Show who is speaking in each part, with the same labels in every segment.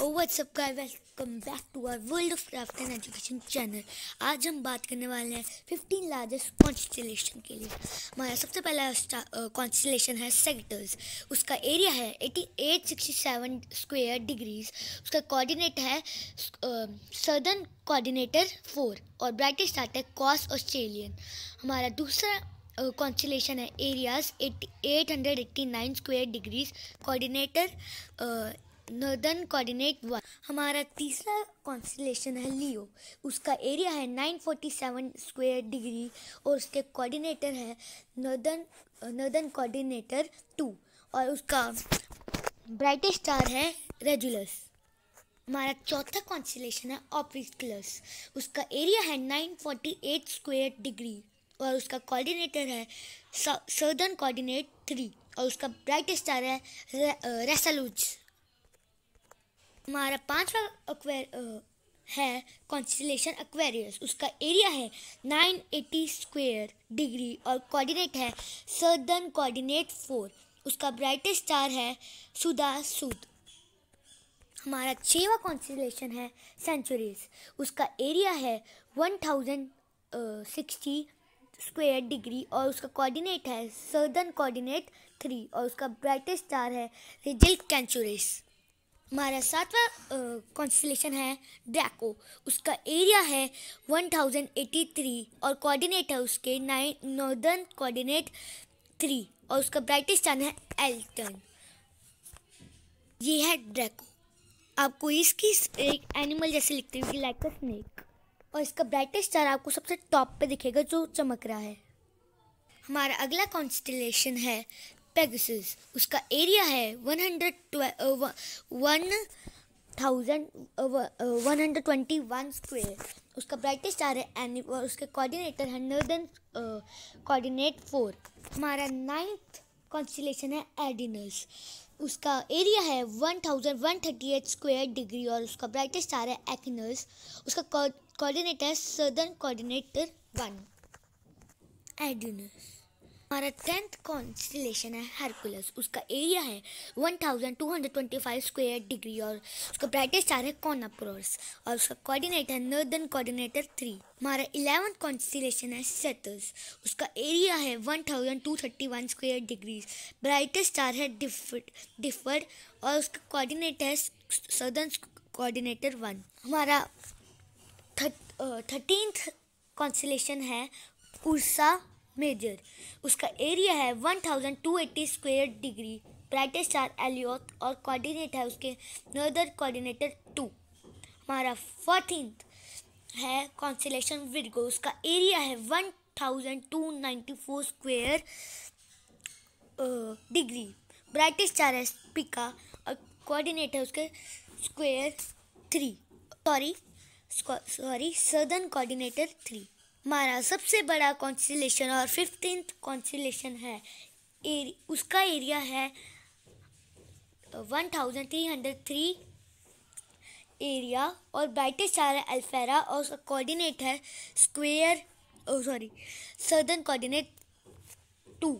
Speaker 1: WhatsApp guys, welcome back to our world of craft and education channel. आज हम बात करने वाले हैं 15 लार्जेस्ट कॉन्स्टेलेशन के लिए। हमारा सबसे पहला कॉन्स्टेलेशन है सेक्टर्स। उसका एरिया है 8867 स्क्वायर डिग्रीज। उसका कोऑर्डिनेट है सदर्न कोऑर्डिनेटर 4 और ब्राइटेस्ट स्टार है कॉस ऑस्ट्रेलियन। हमारा दूसरा कॉन्स्टेलेशन है areas 889 square degrees, coordinator northern coordinate 1। हमारा तीसरा कॉन्स्टेलेशन है लियो। उसका एरिया है 947 स्क्वायर डिग्री और उसके कोऑर्डिनेटर है नॉर्दर्न कोऑर्डिनेटर 2 और उसका ब्राइटेस्ट स्टार है रेगुलस। हमारा चौथा कॉन्स्टेलेशन है ऑप्टिकल्स। उसका एरिया है 948 स्क्वायर डिग्री और उसका कोऑर्डिनेटर है सदर्न कोऑर्डिनेट 3 और उसका ब्राइटेस्ट स्टार है रेसोलुस। हमारा पांचवा है कॉन्स्टेलेशन एक्वेरियस। उसका एरिया है 980 स्क्वायर डिग्री और कोऑर्डिनेट है सदर्न कोऑर्डिनेट 4। उसका ब्राइटेस्ट स्टार है सुदा सूद। हमारा छठवां कॉन्स्टेलेशन है सेंचुरीज। उसका एरिया है 1060 स्क्वायर डिग्री और उसका कोऑर्डिनेट है सदर्न कोऑर्डिनेट 3 और उसका ब्राइटेस्ट स्टार है रिजिल कैंचुरिस। हमारा सातवां कॉन्स्टेलेशन है ड्रैको। उसका एरिया है 1083 और कोऑर्डिनेट है उसके नॉर्दर्न कोऑर्डिनेट 3 और उसका ब्राइटेस्ट स्टार है एल्टन। ये है ड्रैको। आपको इसकी एक एनिमल जैसे लिखते हुए लाइक अ स्नेक और इसका ब्राइटेस्ट स्टार आपको सबसे टॉप पे दिखेगा जो चमक रहा है। हमारा अगला कॉन्स्टेलेशन है पेगासस। उसका एरिया है 1121 स्क्वायर। उसका ब्राइटेस्ट स्टार है एनी और उसके कोऑर्डिनेटर है नॉर्दर्न कोऑर्डिनेट 4। हमारा नाइन्थ कॉन्स्टेलेशन है एडिनस। उसका एरिया है 1138 स्क्वायर डिग्री और उसका ब्राइटेस्ट स्टार है एक्नस। उसका कोऑर्डिनेटर है सदर्न कोऑर्डिनेटर 1 एडिनस। हमारा 10th कॉन्स्टेलेशन है हरकुलस। उसका एरिया है 1225 स्क्वायर डिग्री और उसका ब्राइटेस्ट स्टार है कॉर्नाप्रोस और उसका कोऑर्डिनेट है नॉर्दर्न कोऑर्डिनेटर 3। हमारा 11th कॉन्स्टेलेशन है सेटस। उसका एरिया है 1231 स्क्वायर डिग्रीज, ब्राइटेस्ट स्टार है डिफर्ड और उसका कोऑर्डिनेट है सदर्न कोऑर्डिनेटर 1। हमारा 13th कॉन्स्टेलेशन है उर्सा मेजर। उसका एरिया है 1280 स्क्वायर डिग्री, ब्राइटेस्ट स्टार एलियोथ और कोऑर्डिनेट है उसके नॉर्दर्न कोऑर्डिनेटर 2। हमारा 14th है कॉन्स्टेलेशन विर्गो। उसका एरिया है 1294 स्क्वायर डिग्री, ब्राइटेस्ट स्टार है पिका और कोऑर्डिनेट है उसके सदर्न कोऑर्डिनेटर 3। हमारा सबसे बड़ा कॉन्स्टेलेशन और 15th कॉन्स्टेलेशन है उसका एरिया है 1303 एरिया और ब्राइटेस्ट स्टार है अल्फेरा और उसका कोऑर्डिनेट है southern coordinate 2।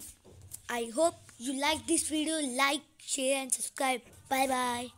Speaker 1: I hope you like this video. Like, share and subscribe. Bye bye.